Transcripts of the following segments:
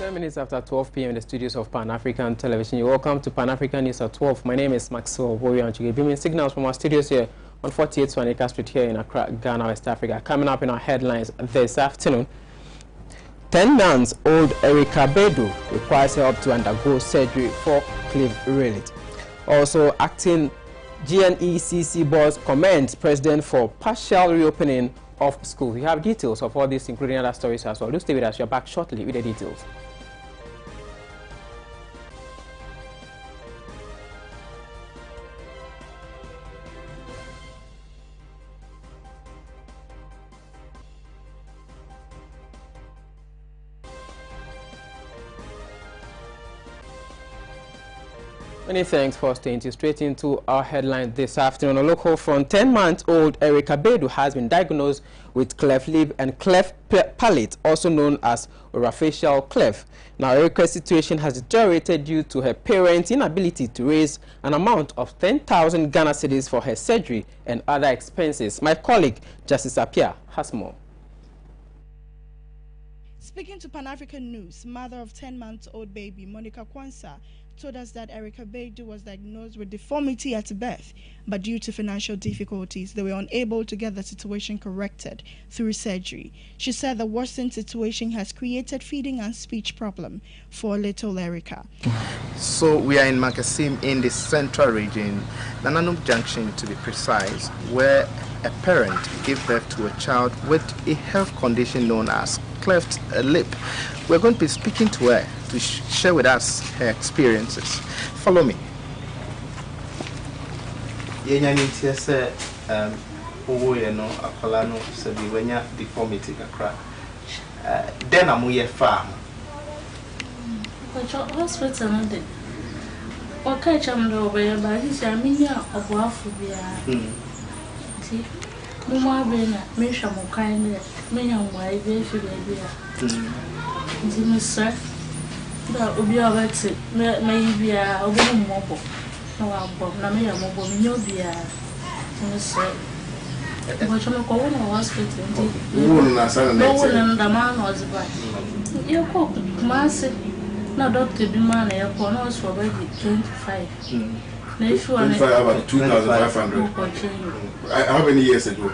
10 minutes after 12 p.m. in the studios of Pan-African Television. You're welcome to Pan-African News at 12. My name is Maxwell Boyanchige. Beaming signals from our studios here on 48 Swanika Street here in Accra, Ghana, West Africa. Coming up in our headlines this afternoon. 10 months old Erica Bedu requires help to undergo surgery for cleft palate. Also, acting GNECC board commends president for partial reopening of schools. We have details of all this, including other stories as well. Do stay with us. You're back shortly with the details. Many thanks for staying tuned. Straight into our headline this afternoon. On a local front, 10-month-old Erica Bedu has been diagnosed with cleft lip and cleft palate, also known as orofacial cleft. Now, Erica's situation has deteriorated due to her parents' inability to raise an amount of 10,000 Ghana cedis for her surgery and other expenses. My colleague, Justice Apia, has more. Speaking to Pan-African News, mother of 10-month-old baby Monica Kwanzaa told us that Erica Bedu was diagnosed with deformity at birth, but due to financial difficulties, they were unable to get the situation corrected through surgery. She said the worsened situation has created feeding and speech problem for little Erica. So we are in Makasim in the central region, Nananum Junction to be precise, where a parent gave birth to a child with a health condition known as cleft lip. We're going to be speaking to her to share with us her experiences. Follow me. Deformity then I'm farm. Hospital okay, chamdo by his Armenia of Wafubia. Mama Bena, Misha Mokine, Minion Wife, Mr. That will be a vaccine, maybe a woman mobile. No, I'm Namia mobile, no beer. Mr. But you're going to hospital. No one and the man was by. You cook, Massy. No, Doctor Bimana, your corners for already 25. 25 about 2,500. How many years ago?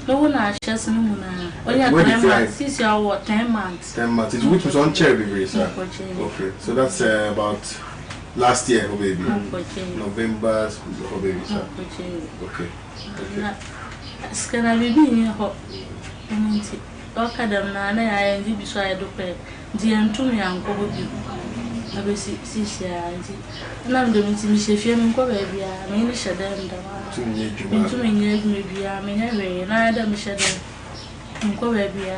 No one has just no one. Only 10 months. Since you are 10 months. 10 months. It's which was on cherry, sir. Okay, so that's about last year, oh baby. November, oh baby, sir. Okay. It's gonna be being hot. Okay, I am the side of the DM to me and go with you. I will see years. Now, the Mr. Fiam, baby, I mean, shut them down. 2 years, maybe I mean, every night I'm shut them. Go baby, I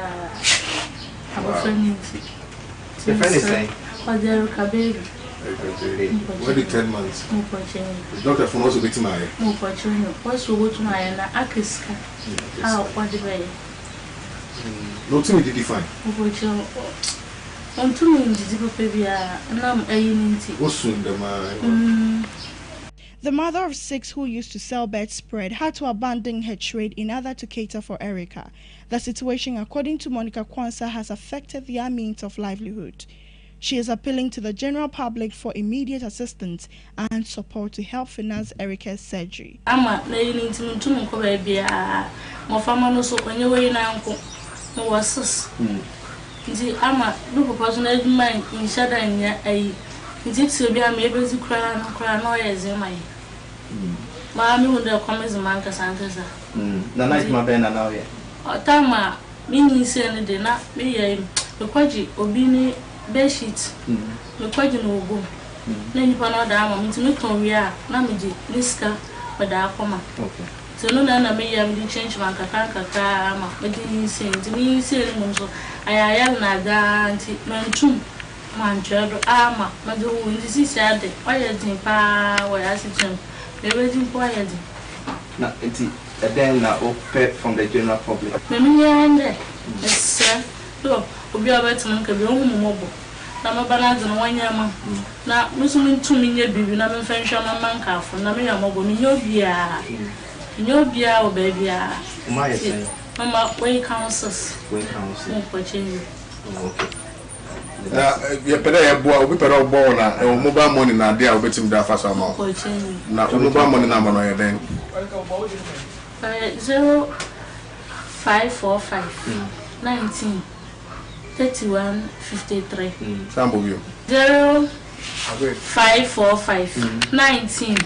will friend The friend is saying, what there can be. Where the 10 months? The doctor from also beating my what's go to my Akiska? How, what the way? No, to me, did you find? On 2 minutes, baby, and I'm a The mother of 6 who used to sell bedspread had to abandon her trade in order to cater for Erica. The situation, according to Monica Kwanzaa, has affected their means of livelihood. She is appealing to the general public for immediate assistance and support to help finance Erica's surgery. I'm a lady to me, baby. My family so when you were in uncle, no was I'm a look personal mind in shadow and a to be able to cry and cry noise in my mammy with the comments in Manca Santas. the night my Ben now here. Tama, meaning saying the dinner, me a quadri or beanie bed sheet, the quadri no go. Then you cannot down to make on we are, Namiji, Liska, but I come. So no, I may have changed my caca, but didn't say to me, saying so. I am not that man too. Man, child, armor, but the wound is sad. Why is in power? Why I sit him? They were inquired. Now, it's a then now pet from the general public. Maybe and there. Yes, sir. Look, will be a better man can be home mobile. Now, my bananas and 1 year man. Now, Muslim 2 million baby, now, French man calf, and I'm mobile. No beer, or baby. My Mama, way councils. Way council. No, for change. Okay. Now, you better boy, we better born a mobile money now. They are waiting there for some more. Now, mobile money number no then. 0545 19 31 53. Sample you. 0545 19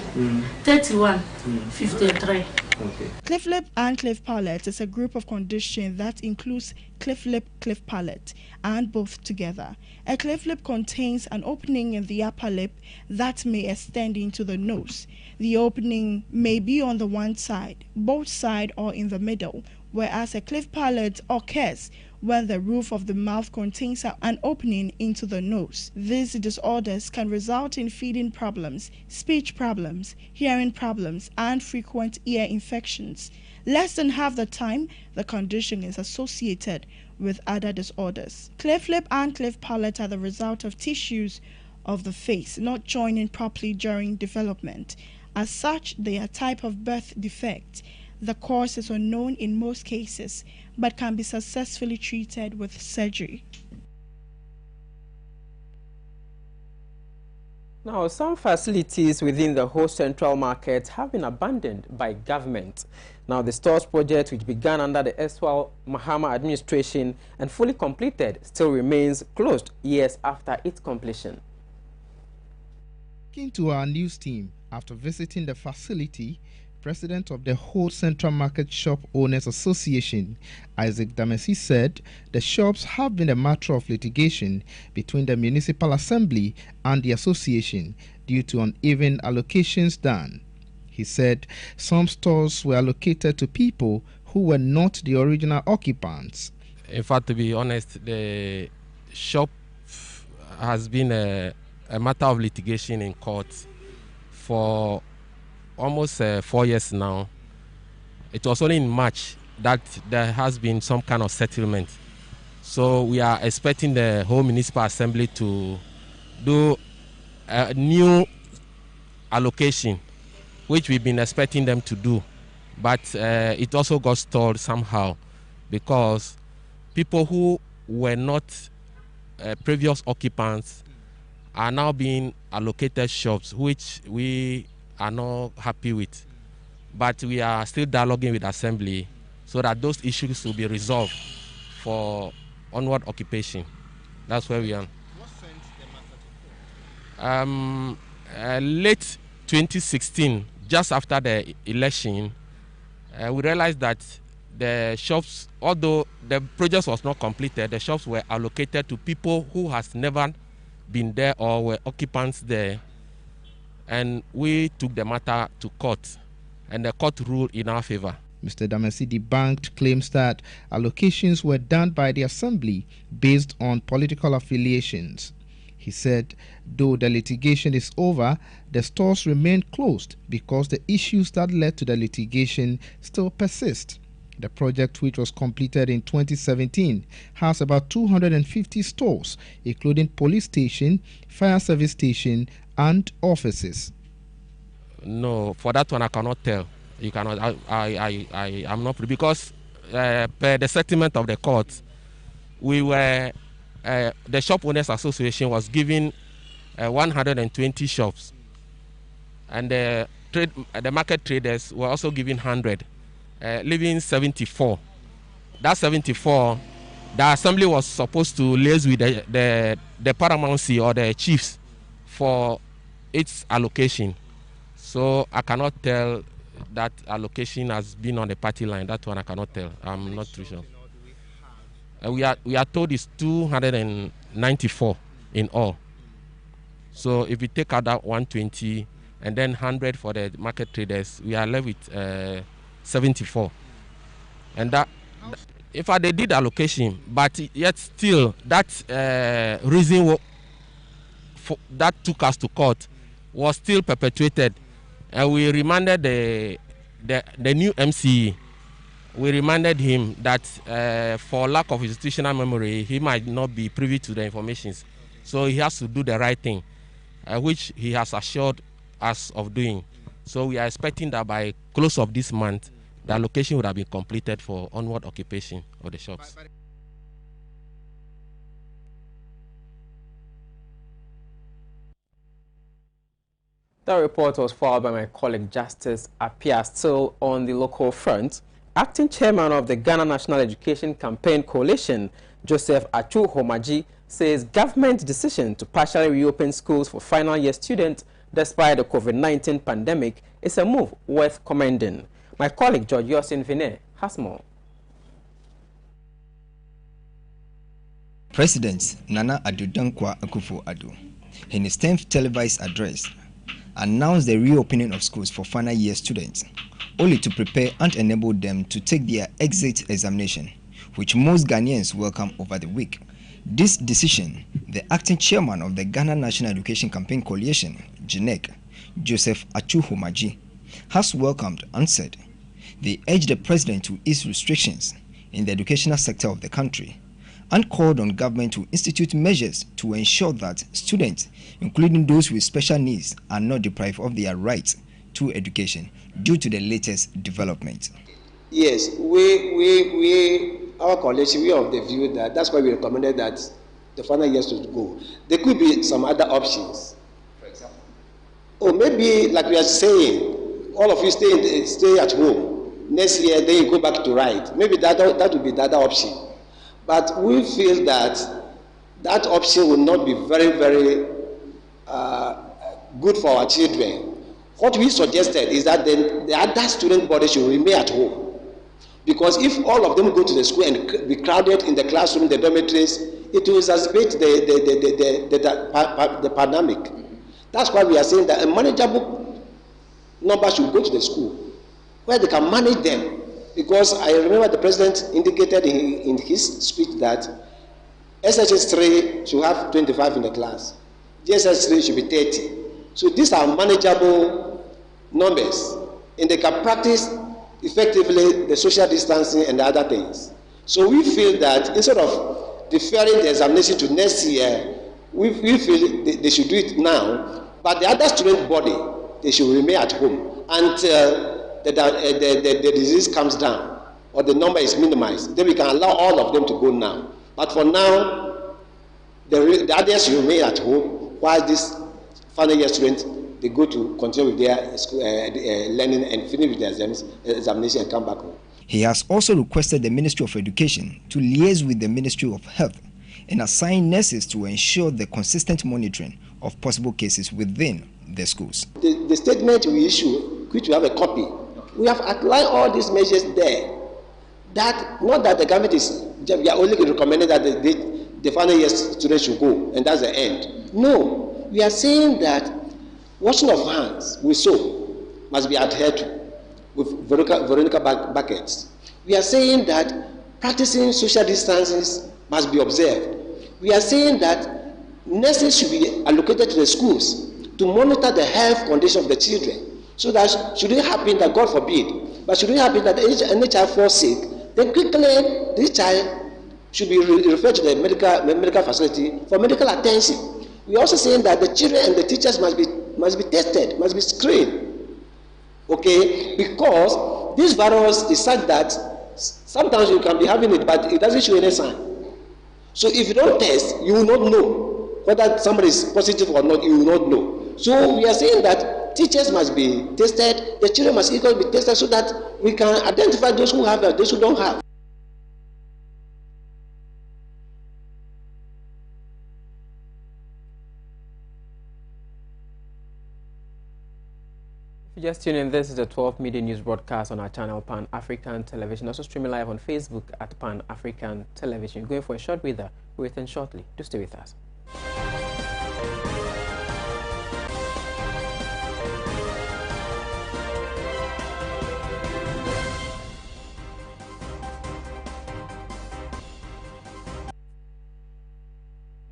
31 53. Okay. Cleft lip and cleft palate is a group of conditions that includes cleft lip, cleft palate, and both together. A cleft lip contains an opening in the upper lip that may extend into the nose. The opening may be on the one side, both sides, or in the middle, whereas a cleft palate occurs when the roof of the mouth contains an opening into the nose. These disorders can result in feeding problems, speech problems, hearing problems, and frequent ear infections. Less than half the time, the condition is associated with other disorders. Cleft lip and cleft palate are the result of tissues of the face not joining properly during development. As such, they are a type of birth defect. The cause is unknown in most cases, but can be successfully treated with surgery. Now, some facilities within the whole central market have been abandoned by government. Now, the stores project, which began under the erstwhile Mahama administration and fully completed, still remains closed years after its completion. Speaking to our news team after visiting the facility, President of the Whole Central Market Shop Owners Association, Isaac Damesi, said the shops have been a matter of litigation between the Municipal Assembly and the association due to uneven allocations done. He said some stores were allocated to people who were not the original occupants. In fact, to be honest, the shop has been a matter of litigation in court for almost 4 years now. It was only in March that there has been some kind of settlement. So we are expecting the whole municipal assembly to do a new allocation, which we've been expecting them to do. But it also got stalled somehow because people who were not previous occupants are now being allocated shops, which we are not happy with, but we are still dialoguing with Assembly so that those issues will be resolved for onward occupation. That's where we are. What sent the matter to court? Late 2016, just after the election, we realized that the shops, although the project was not completed, the shops were allocated to people who has never been there or were occupants there. And we took the matter to court, and the court ruled in our favor. Mr. Damesi debunked claims that allocations were done by the Assembly based on political affiliations. He said, though the litigation is over, the stores remain closed because the issues that led to the litigation still persist. The project, which was completed in 2017, has about 250 stores, including police station, fire service station, and offices. No, for that one I cannot tell. You cannot. I am not because per the settlement of the court, we were the shop owners association was given 120 shops, and the market traders were also given 100, leaving 74. That 74, the assembly was supposed to liaise with the paramountcy or the chiefs for its allocation. So I cannot tell that allocation has been on the party line. That one I cannot tell. I'm not too sure. We are told it's 294 in all. So if we take out that 120 and then 100 for the market traders, we are left with 74. And that, in fact, they did allocation, but yet still that reason that took us to court was still perpetuated, and we remanded the new MCE. We reminded him that for lack of institutional memory, he might not be privy to the information, so he has to do the right thing, which he has assured us of doing. So we are expecting that by close of this month, the allocation would have been completed for onward occupation of the shops. That report was followed by my colleague Justice Appiah. Still on the local front, acting chairman of the Ghana National Education Campaign Coalition, Joseph Achu Homaji, says government decision to partially reopen schools for final year students despite the COVID-19 pandemic is a move worth commending. My colleague George Yosin Vinay has more. President Nana Addo Dankwa Akufo-Addo, in his 10th televised address, announced the reopening of schools for final year students, only to prepare and enable them to take their exit examination, which most Ghanaians welcome over the week. This decision, the acting chairman of the Ghana National Education Campaign Coalition, GNEC, Joseph Achu Homaji, has welcomed and said they urged the president to ease restrictions in the educational sector of the country and called on government to institute measures to ensure that students, including those with special needs, are not deprived of their rights to education due to the latest development. Yes, our coalition, we are of the view that that's why we recommended that the final years to go. There could be some other options, for example. Or maybe, like we are saying, all of you stay at home. Next year, then you go back to write. Maybe that would be the other option. But we feel that that option will not be very, very good for our children. What we suggested is that the other student body should remain at home. Because if all of them go to the school and be crowded in the classroom, the dormitories, it will exacerbate the pandemic. That's why we are saying that a manageable number should go to the school, where they can manage them. Because I remember the president indicated in his speech that SHS 3 should have 25 in the class. GSS 3 should be 30. So these are manageable numbers, and they can practice effectively the social distancing and the other things. So we feel that instead of deferring the examination to next year, we feel they should do it now, but the other student body, they should remain at home until the disease comes down or the number is minimized. Then we can allow all of them to go now. But for now, the others should remain at home while this final year students, they go to continue with their school, learning and finish with their examination and come back home. He has also requested the Ministry of Education to liaise with the Ministry of Health and assign nurses to ensure the consistent monitoring of possible cases within the schools. The statement we issue, which we have a copy, we have outlined all these measures there. That not that the government is, we are only recommending that the final year students should go, and that's the end. No, we are saying that washing of hands with soap must be adhered to with Veronica buckets. We are saying that practicing social distancing must be observed. We are saying that nurses should be allocated to the schools to monitor the health condition of the children. So that should it happen that, God forbid, but should it happen that any child falls sick, then quickly this child should be referred to the medical facility for medical attention. We are also saying that the children and the teachers must be tested, must be screened. Okay? Because this virus is such that sometimes you can be having it, but it doesn't show any sign. So if you don't test, you will not know whether somebody is positive or not, you will not know. So we are saying that teachers must be tested, the children must equally be tested so that we can identify those who have and those who don't have. If you just tune in, this is the 12 Media News broadcast on our channel Pan African Television. Also streaming live on Facebook at Pan African Television. Going for a short breather. We'll return shortly. Do stay with us.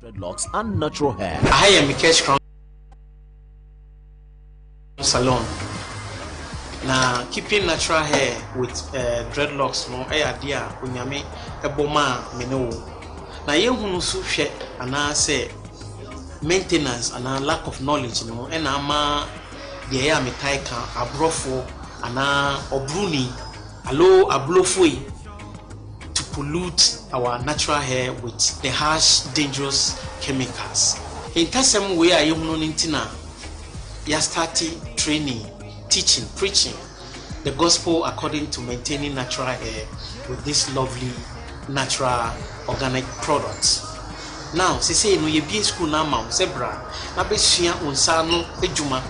Dreadlocks and natural hair. I am Mikesh from salon. Now, keeping natural hair with dreadlocks, no, idea, unyame, eboma, meno. Now, you who so share and I say maintenance and a lack of knowledge, no, and ama the air metaika, abrofo, and obruni, alo ablofui to pollute our natural hair with the harsh, dangerous chemicals. In some way, I am no intina. you started training, teaching, preaching the gospel according to maintaining natural hair with this lovely natural organic products. Now, say no ye be school now, mount zebra, na be shia unsano ejuma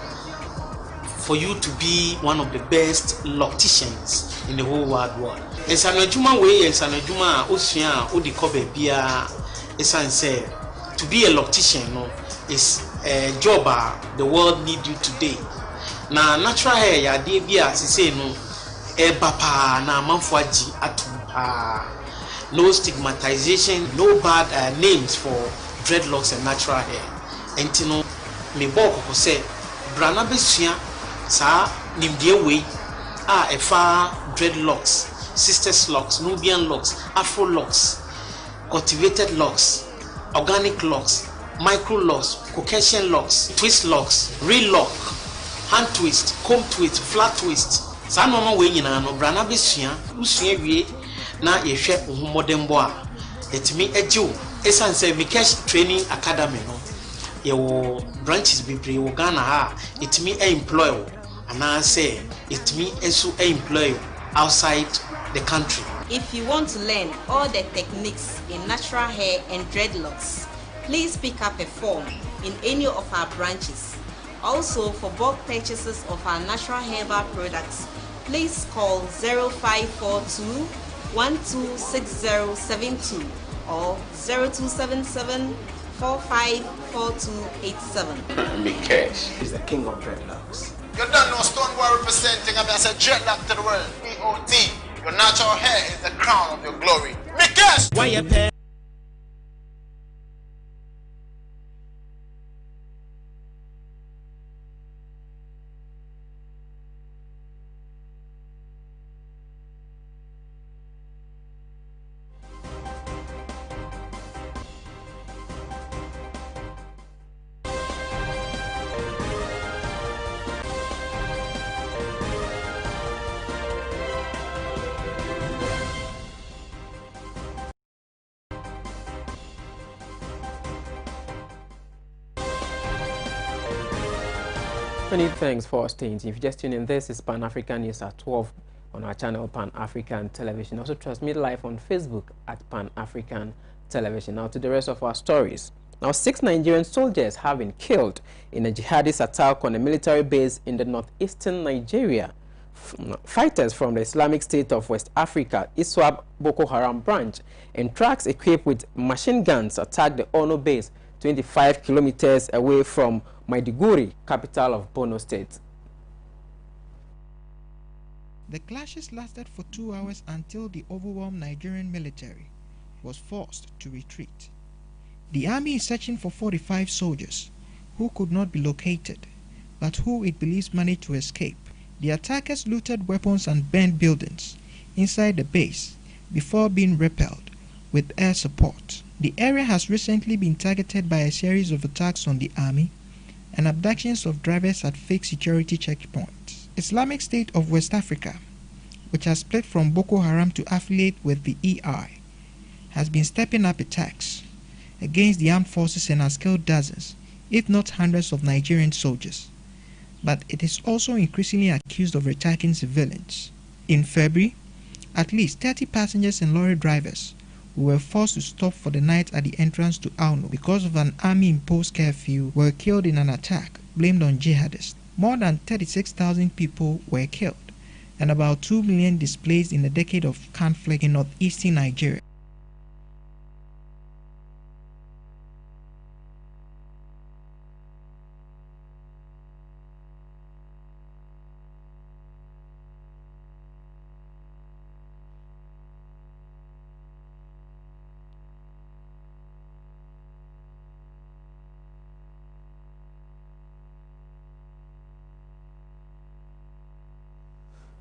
for you to be one of the best locticians in the whole wide world. It's an ejuma way, it's an ejuma ocean, odi kobe bia, it's an say to be a loctician, no, is a job the world need you today. Na natural hair ya de bia say no e bapa na manfuaji atu no stigmatization, no bad names for dreadlocks and natural hair. And you know, me boko say brana besua sa nimdie way efa dreadlocks, sisters locks, Nubian locks, Afro locks, cultivated locks, organic locks, micro locks, Caucasian locks, twist locks, real lock, hand twist, comb twist, flat twist. Sa no way nyina no brana besua usua wie na yehwe modern boa etimi eju esan say Mikesh Training Academy no ye branches bebre wo Ghana ha etimi employ and I say etimi esu employ outside the country. If you want to learn all the techniques in natural hair and dreadlocks, please pick up a form in any of our branches. Also, for bulk purchases of our natural herbal products, please call 0542 126072 or 0277 454287. Mikesh is the king of dreadlocks. You don't know Stonebwoy representing, I said dreadlock to the world. EOT. Your natural hair is the crown of your glory. Mikesh! Why you pay? Many thanks for staying. If you just tuned in, this is Pan-African News at 12 on our channel Pan-African Television. Also transmit live on Facebook at Pan-African Television. Now to the rest of our stories. Now 6 Nigerian soldiers have been killed in a jihadist attack on a military base in the northeastern Nigeria. Fighters from the Islamic State of West Africa, ISWAP Boko Haram branch, and trucks equipped with machine guns attacked the Ono base 25 kilometers away from Maiduguri, capital of Borno State. The clashes lasted for 2 hours until the overwhelmed Nigerian military was forced to retreat. The army is searching for 45 soldiers who could not be located, but who it believes managed to escape. The attackers looted weapons and burned buildings inside the base before being repelled with air support. The area has recently been targeted by a series of attacks on the army and abductions of drivers at fake security checkpoints. Islamic State of West Africa, which has split from Boko Haram to affiliate with the EI, has been stepping up attacks against the armed forces and has killed dozens, if not hundreds of Nigerian soldiers. But it is also increasingly accused of attacking civilians. In February, at least 30 passengers and lorry drivers who were forced to stop for the night at the entrance to Auno because of an army-imposed curfew were killed in an attack blamed on jihadists. More than 36,000 people were killed and about 2 million displaced in a decade of conflict in northeastern Nigeria.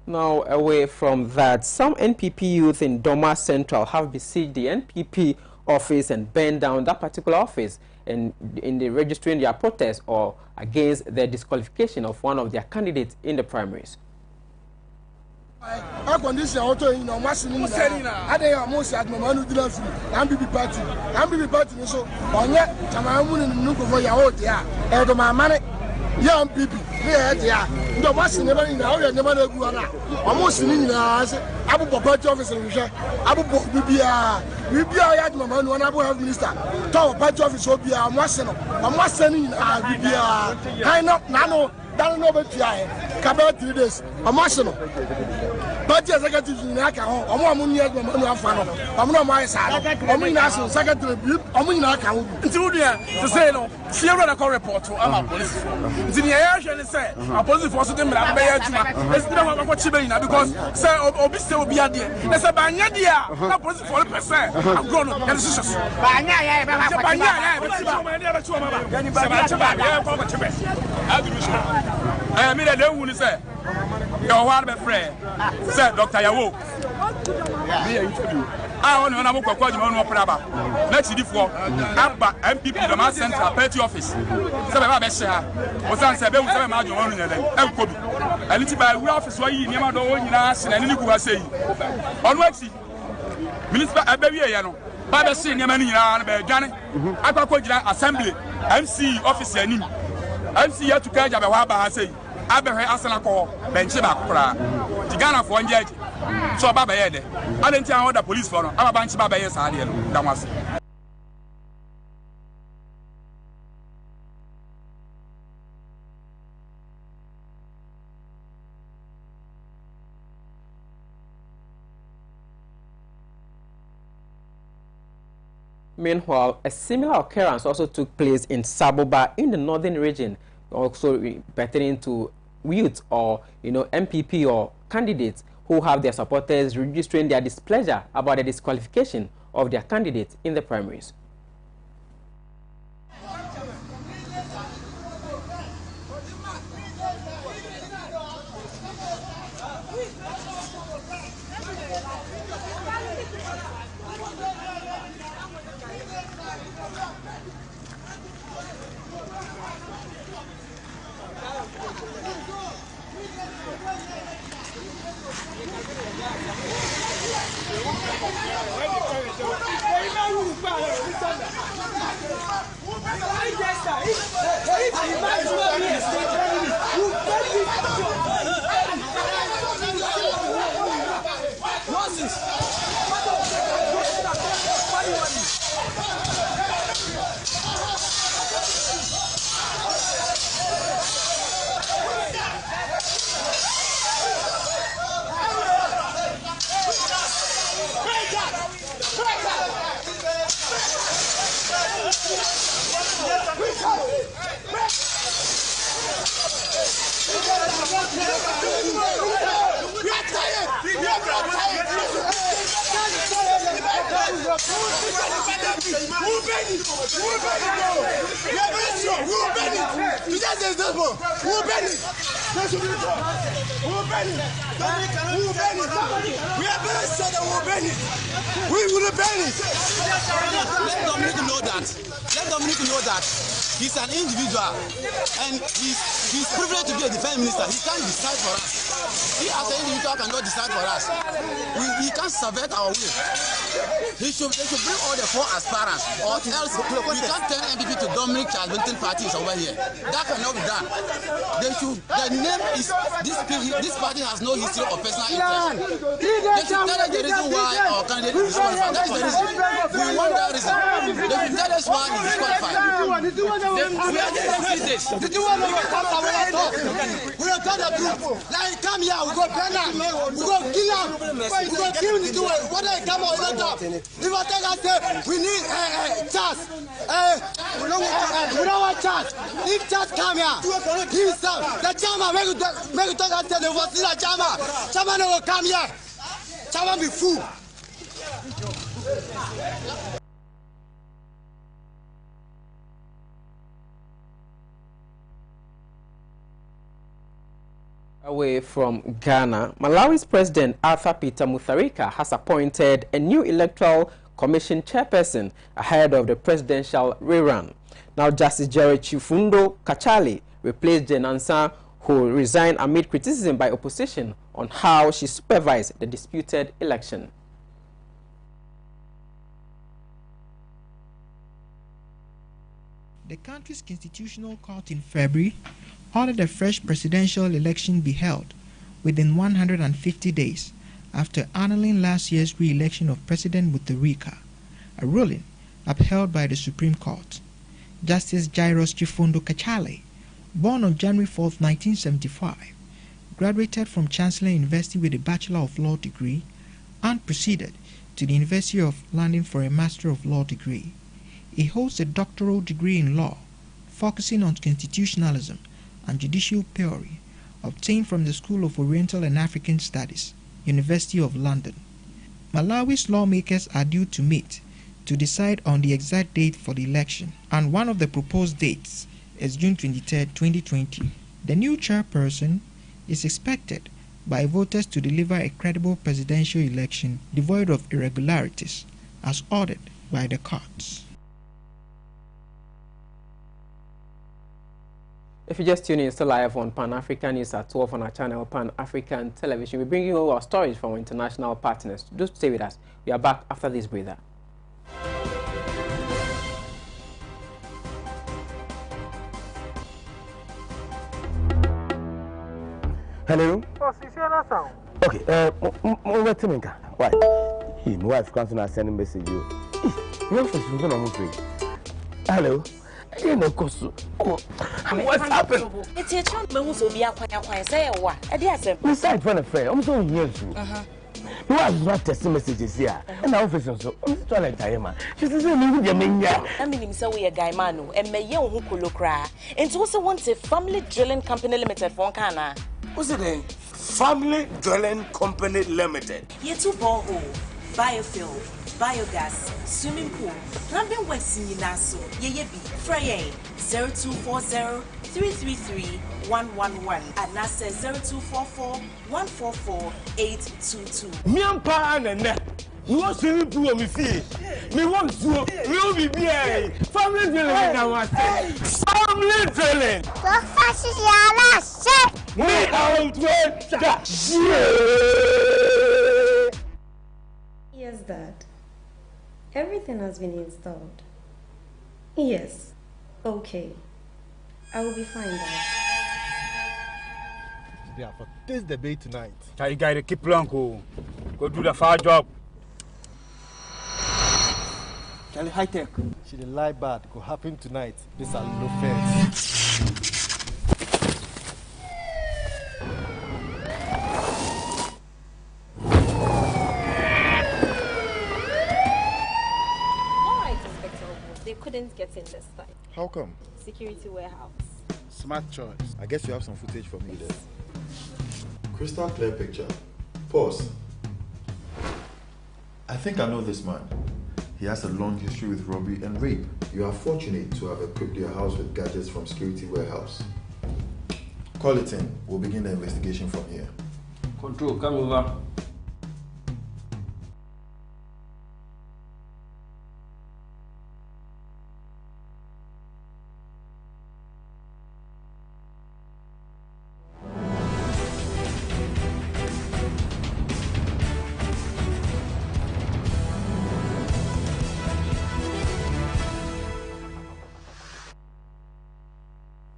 Now, away from that, some NPP youth in Doma Central have besieged the NPP office and burned down that particular office in the registering their protest or against the disqualification of one of their candidates in the primaries. young people, yeah, the was never in our never go on. Almost in us, Abu Bakr office and Abu Bibia, Bibia, Mamma, one Abu have minister. Top party office will be a Massano, a Massani, Bibia. I know, Nano, Dano, Cabot 3 days, a Massano. But as I got to Naka, or more money at Mamma, I'm not my side. I'm in National Secretary, I'm in Naka. To say no, Sierra call report to our police. The air said, a police force them, let's do what Chibina because Sir Obista will be at the end. There's a banyadia, a police for 1%. I'm grown up, and this is I mean, I don't want to say. Your one friend said Dr. Yawo. I want to know what you want to know. Let's see for MPP, the Mass Central Party Office. Seven Besha was answered by seven Major and Kobe. And it's by office why you never know in us and any who are saying. On what Minister Abeviano, Baba Senior Mania, Janet, Aquacoja Assembly, MC Officer Nim, MC to Kaja Baba say. Abehe asana ko benche ba kura di Ghana for nje so baba ye de adenti an order police for no aba banche baba ye sa de no damase. Meanwhile, a similar occurrence also took place in Saboba in the northern region, also pertaining to youth or MPP or candidates who have their supporters registering their displeasure about the disqualification of their candidates in the primaries. He's an individual and he's privileged to be a defense minister. He can't decide for us. He as an individual cannot decide for us. We can't subvert our will. They should bring all the 4 aspirants, or else we can't turn MPP to Dominic Charles-Winton parties over here. That cannot be done. The name is this party has no history of personal interest. They should tell us the reason why our candidate is disqualified. That's the reason. We want that reason. They should tell us why he's disqualified. We are getting this. Did you want to come talk? We are talking the truth. Like come here, we go burn him. We go kill him. We go kill him. Whether he come or not talk. If I tell us we need chance. We don't want chance. If chance come here, himself, the chairman make it talk and tell the was the chairman. Chairman will come here. Chairman be fool. Away from Ghana, Malawi's President Arthur Peter Mutharika has appointed a new electoral commission chairperson ahead of the presidential rerun. Now, Justice Jerry Chifundo Kachali replaced Jane Ansah, who resigned amid criticism by opposition on how she supervised the disputed election. The country's constitutional court in February ordered a fresh presidential election be held within 150 days after annulling last year's re-election of President Mutharika, a ruling upheld by the Supreme Court. Justice Jairus Chifundo Kachale, born on January 4, 1975, graduated from Chancellor University with a Bachelor of Law degree and proceeded to the University of London for a Master of Law degree. He holds a doctoral degree in law, focusing on constitutionalism and judicial theory, obtained from the School of Oriental and African Studies, University of London. Malawi's lawmakers are due to meet to decide on the exact date for the election, and one of the proposed dates is June 23, 2020. The new chairperson is expected by voters to deliver a credible presidential election devoid of irregularities, as ordered by the courts. If you just tune in, still live on Pan-African News at 12 on our channel, Pan-African Television. We bring you all our stories from our international partners. Do stay with us. We are back after this breather. Hello? Oh, sound. Okay, wait a minute. Why? My wife comes and send a message you. Hello? What's happened? It's a child who's will be a quiet say what? A dear sir. Besides, friend, I'm so young. You are not testing messages here. And our office also. I'm trying to tell you, man. She says, I mean, so we a guy, Manu, and may young who could look cry. And also wants a family drilling company limited for Kana. What's the name? Family Drilling Company Limited. Ye two borehole, biofuel, biogas, swimming pool, plumbing works in Yinaso, ye be, Frey 0240 333 111 and that's 0244 144 822. Miampa and you want to do me fee. Me want to be here. Family drilling now. Family drilling. Me out Yes, Dad. Everything has been installed. Yes. Okay. I will be fine, Dad. Yeah, but this debate tonight. You gotta keep Blanco. Go do the far job. Charlie High Tech. She the lie bad could happen tonight. This are no fence. They couldn't get in this time. How come? Security warehouse. Smart choice. I guess you have some footage from me there. Crystal clear picture. Pause. I think I know this man. He has a long history with robbery and rape. You are fortunate to have equipped your house with gadgets from Security Warehouse. Call it in. We'll begin the investigation from here. Control, come over.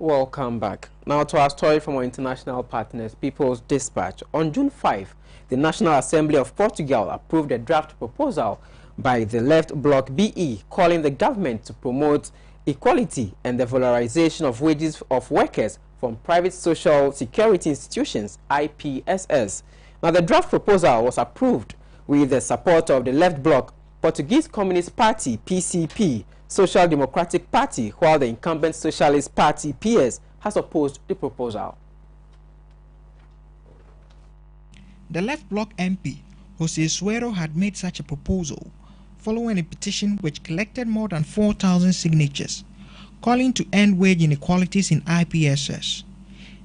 Welcome back. Now to our story from our international partners, People's Dispatch. On June 5, the National Assembly of Portugal approved a draft proposal by the left bloc BE calling the government to promote equality and the valorization of wages of workers from private social security institutions, IPSS. Now the draft proposal was approved with the support of the left bloc Portuguese Communist Party, PCP, Social Democratic Party, while the incumbent Socialist Party, PS, has opposed the proposal. The left bloc MP, Jose Suero, had made such a proposal following a petition which collected more than 4,000 signatures, calling to end wage inequalities in IPSS.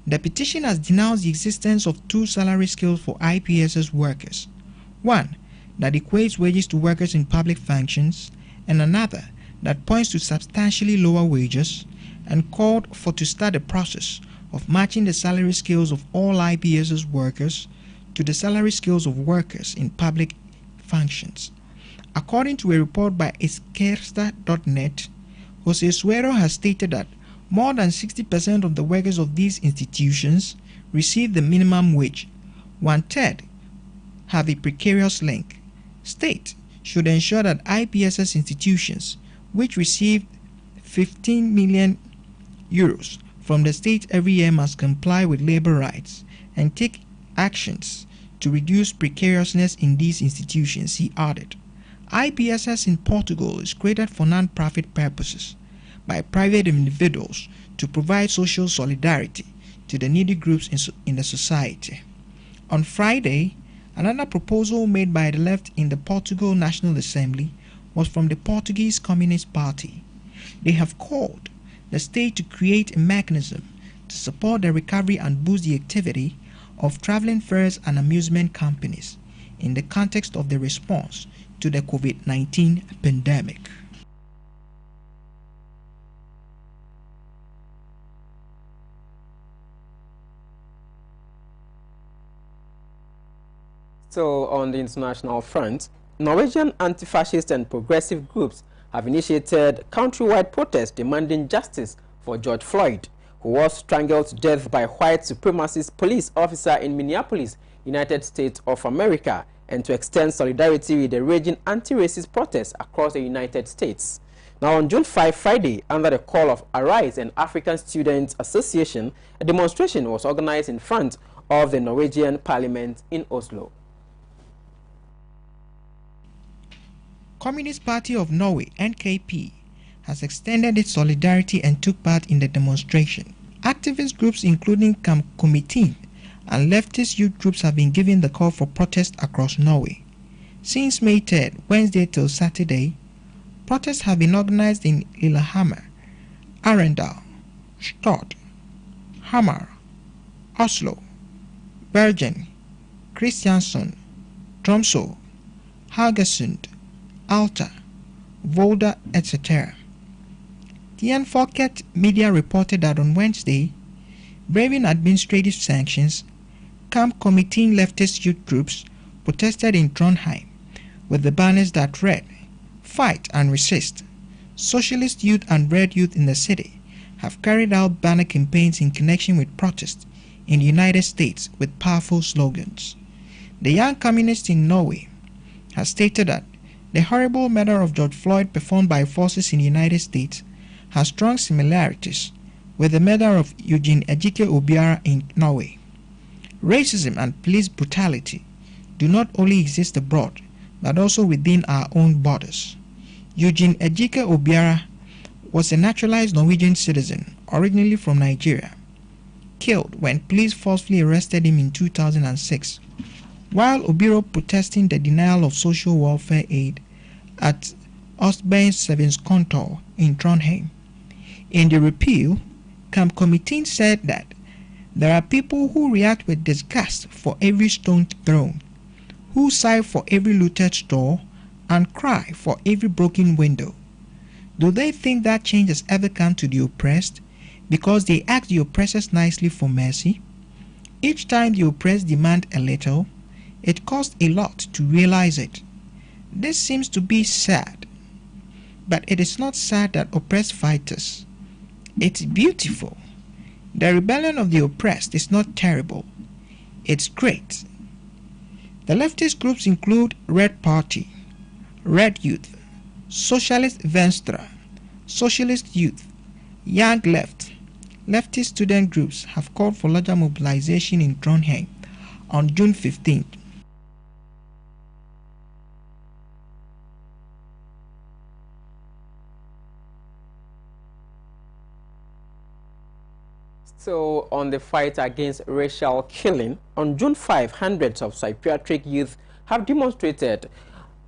The petition has denounced the existence of two salary scales for IPSS workers, one that equates wages to workers in public functions, and another that points to substantially lower wages, and called for to start a process of matching the salary scales of all IPSS workers to the salary scales of workers in public functions. According to a report by Esquerda.net, Jose Suero has stated that More than 60% of the workers of these institutions receive the minimum wage. 1/3 have a precarious link. State should ensure that IPSS institutions, which receive 15 million euros from the state every year, must comply with labor rights and take actions to reduce precariousness in these institutions, he added. IPSS in Portugal is created for non-profit purposes by private individuals to provide social solidarity to the needy groups in the society. On Friday, another proposal made by the left in the Portugal National Assembly was from the Portuguese Communist Party. They have called the state to create a mechanism to support the recovery and boost the activity of traveling fairs and amusement companies in the context of the response to the COVID-19 pandemic. So, on the international front, Norwegian anti-fascist and progressive groups have initiated countrywide protests demanding justice for George Floyd, who was strangled to death by a white supremacist police officer in Minneapolis, United States of America, and to extend solidarity with the raging anti-racist protests across the United States. Now, on June 5, Friday, under the call of Arise and African Students Association, a demonstration was organized in front of the Norwegian Parliament in Oslo. Communist Party of Norway, NKP, has extended its solidarity and took part in the demonstration. Activist groups including Camp Komiteen and leftist youth groups have been given the call for protest across Norway. Since May 3rd, Wednesday till Saturday, protests have been organized in Lillehammer, Arendal, Stord, Hamar, Oslo, Bergen, Kristiansund, Tromsø, Haugesund, Alta, Volda, etc. TN Folket media reported that on Wednesday, braving administrative sanctions, Camp Komiteen leftist youth groups protested in Trondheim with the banners that read, "Fight and resist." Socialist youth and Red Youth in the city have carried out banner campaigns in connection with protests in the United States with powerful slogans. The Young Communists in Norway has stated that the horrible murder of George Floyd performed by forces in the United States has strong similarities with the murder of Eugene Ejike Obiara in Norway. Racism and police brutality do not only exist abroad, but also within our own borders. Eugene Ejike Obiara was a naturalized Norwegian citizen, originally from Nigeria, killed when police forcefully arrested him in 2006, while Obiro protesting the denial of social welfare aid at Østbandskontor in Trondheim. In the repeal, Camp Komiteen said that there are people who react with disgust for every stone thrown, who sigh for every looted store and cry for every broken window. Do they think that change has ever come to the oppressed because they ask the oppressors nicely for mercy? Each time the oppressed demand a little, it costs a lot to realize it. This seems to be sad, but it is not sad that oppressed fight us. It's beautiful. The rebellion of the oppressed is not terrible. It's great. The leftist groups include Red Party, Red Youth, Socialist Venstre, Socialist Youth, Young Left. Leftist student groups have called for larger mobilization in Trondheim on June 15th. So, on the fight against racial killing, on June 5, hundreds of psychiatric youth have demonstrated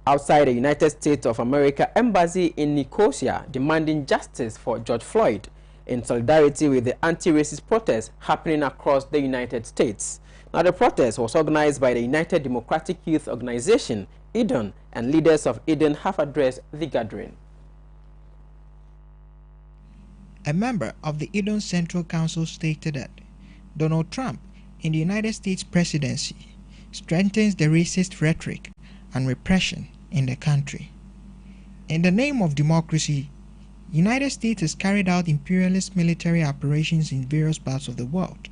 outside the United States of America Embassy in Nicosia, demanding justice for George Floyd, in solidarity with the anti-racist protests happening across the United States. Now, the protest was organized by the United Democratic Youth Organization, Eden, and leaders of Eden have addressed the gathering. A member of the Eden Central Council stated that Donald Trump in the United States presidency strengthens the racist rhetoric and repression in the country. In the name of democracy, United States has carried out imperialist military operations in various parts of the world.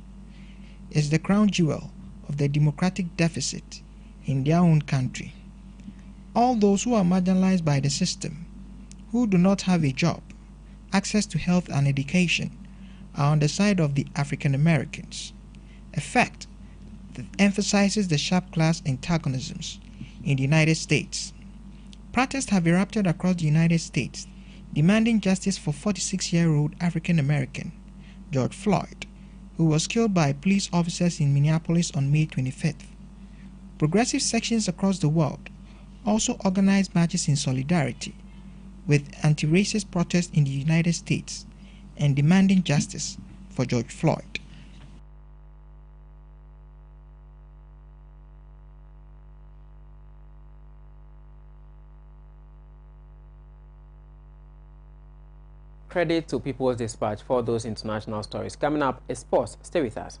It's the crown jewel of the democratic deficit in their own country. All those who are marginalized by the system, who do not have a job, access to health and education, are on the side of the African Americans, a fact that emphasizes the sharp class antagonisms in the United States. Protests have erupted across the United States, demanding justice for 46-year-old African American George Floyd, who was killed by police officers in Minneapolis on May 25th. Progressive sections across the world also organized marches in solidarity with anti-racist protests in the United States and demanding justice for George Floyd. Credit to People's Dispatch for those international stories. Coming up is sports. Stay with us.